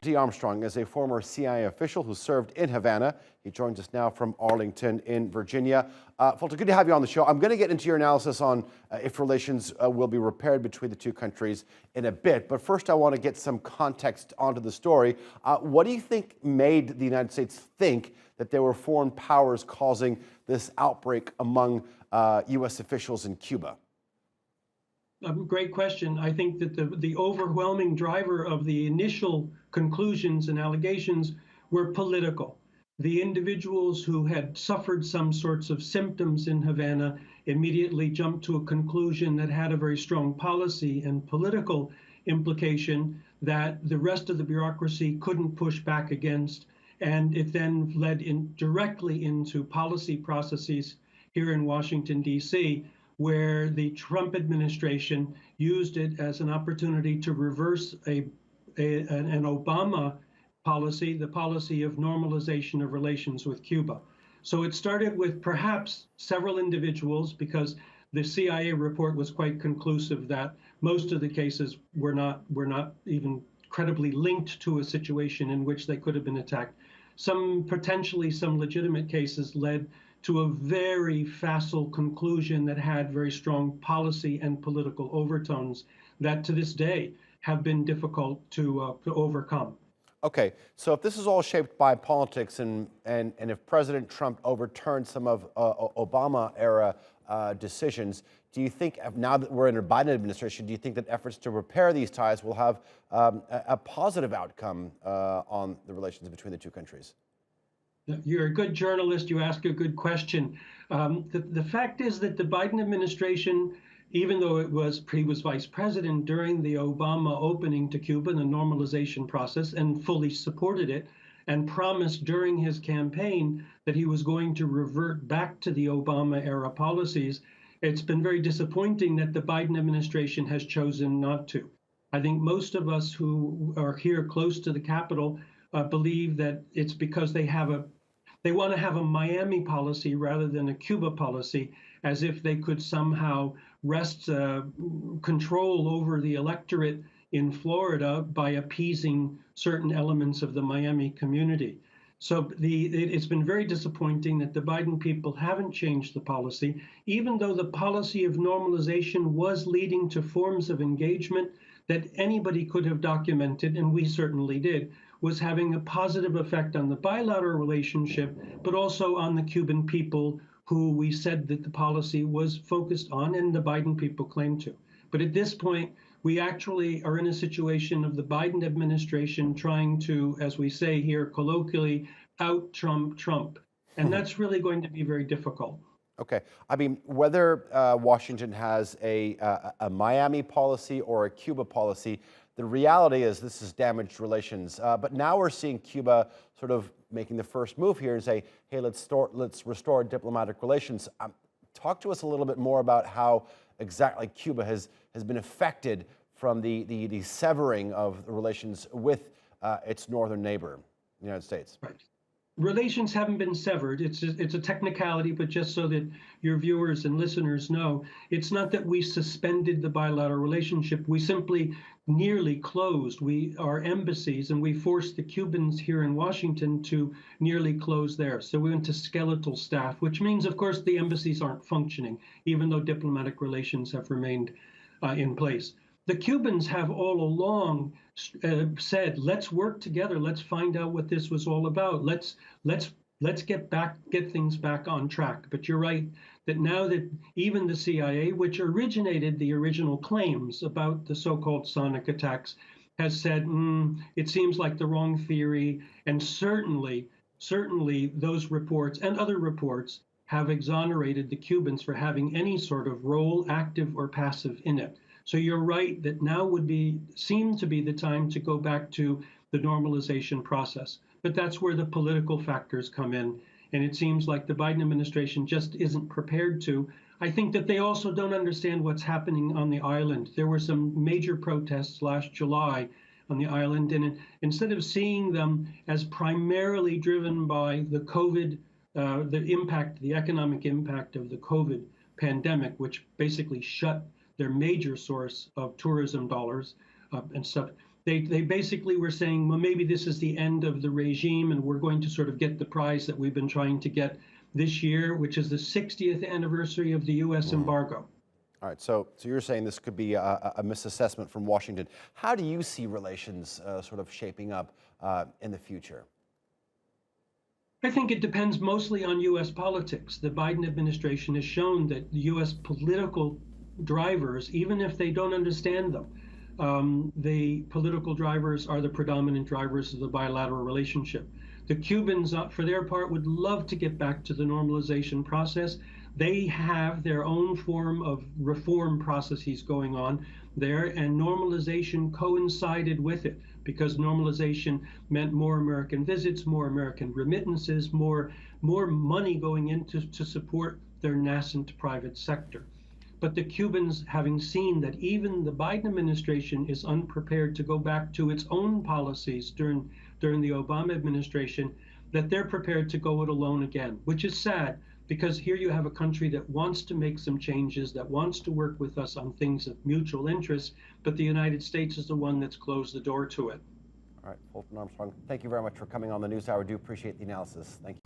T Armstrong is a former CIA official who served in Havana. He joins us now from Arlington in Virginia. Fulton, good to have you on the show. I'm going to get into your analysis on if relations will be repaired between the two countries in a bit. But first, I want to get some context onto the story. What do you think made the United States think that there were foreign powers causing this outbreak among U.S. officials in Cuba? Great question. I think that the overwhelming driver of the initial conclusions and allegations were political. The individuals who had suffered some sorts of symptoms in Havana immediately jumped to a conclusion that had a very strong policy and political implication that the rest of the bureaucracy couldn't push back against. And it then led directly into policy processes here in Washington, D.C., where the Trump administration used it as an opportunity to reverse an Obama policy, the policy of normalization of relations with Cuba. So it started with perhaps several individuals, because the CIA report was quite conclusive that most of the cases were not even credibly linked to a situation in which they could have been attacked. Potentially some legitimate cases led to a very facile conclusion that had very strong policy and political overtones that to this day have been difficult to overcome. Okay, so if this is all shaped by politics and if President Trump overturned some of Obama-era decisions, do you think, now that we're in a Biden administration, do you think that efforts to repair these ties will have a positive outcome on the relations between the two countries? You're a good journalist. You ask a good question. The fact is that the Biden administration, even though he was vice president during the Obama opening to Cuba and the normalization process and fully supported it and promised during his campaign that he was going to revert back to the Obama era policies, it's been very disappointing that the Biden administration has chosen not to. I think most of us who are here close to the Capitol believe that it's because they want to have a Miami policy rather than a Cuba policy, as if they could somehow wrest control over the electorate in Florida by appeasing certain elements of the Miami community. So it's been very disappointing that the Biden people haven't changed the policy, even though the policy of normalization was leading to forms of engagement that anybody could have documented, and we certainly did, was having a positive effect on the bilateral relationship, but also on the Cuban people who we said that the policy was focused on, and the Biden people claim to. But at this point, we actually are in a situation of the Biden administration trying to, as we say here colloquially, out-Trump Trump. And that's really going to be very difficult. Okay. I mean, whether Washington has a Miami policy or a Cuba policy, the reality is this has damaged relations. But now we're seeing Cuba sort of making the first move here and say, hey, let's restore diplomatic relations. Talk to us a little bit more about how exactly Cuba has been affected from the severing of the relations with its northern neighbor, the United States. Right. Relations haven't been severed. It's a technicality, but just so that your viewers and listeners know, it's not that we suspended the bilateral relationship. We simply nearly closed our embassies, and we forced the Cubans here in Washington to nearly close theirs. So we went to skeletal staff, which means, of course, the embassies aren't functioning, even though diplomatic relations have remained in place. The Cubans have all along said, let's work together. Let's find out what this was all about. Let's get things back on track. But you're right that now that even the CIA, which originated the original claims about the so-called sonic attacks, has said, it seems like the wrong theory. And certainly those reports and other reports have exonerated the Cubans for having any sort of role, active or passive, in it. So you're right that now seem to be the time to go back to the normalization process. But that's where the political factors come in. And it seems like the Biden administration just isn't prepared to. I think that they also don't understand what's happening on the island. There were some major protests last July on the island. And instead of seeing them as primarily driven by the COVID, the economic impact of the COVID pandemic, which basically shut their major source of tourism dollars and stuff, They basically were saying, well, maybe this is the end of the regime and we're going to sort of get the prize that we've been trying to get this year, which is the 60th anniversary of the US embargo. All right, so you're saying this could be a misassessment from Washington. How do you see relations sort of shaping up in the future? I think it depends mostly on US politics. The Biden administration has shown that the US political drivers, even if they don't understand them, the political drivers are the predominant drivers of the bilateral relationship. The Cubans, for their part, would love to get back to the normalization process. They have their own form of reform processes going on there, and normalization coincided with it because normalization meant more American visits, more American remittances, more money going in to support their nascent private sector. But the Cubans, having seen that even the Biden administration is unprepared to go back to its own policies during the Obama administration, that they're prepared to go it alone again, which is sad because here you have a country that wants to make some changes, that wants to work with us on things of mutual interest, but the United States is the one that's closed the door to it. All right, Fulton Armstrong, thank you very much for coming on the News Hour. I do appreciate the analysis. Thank you.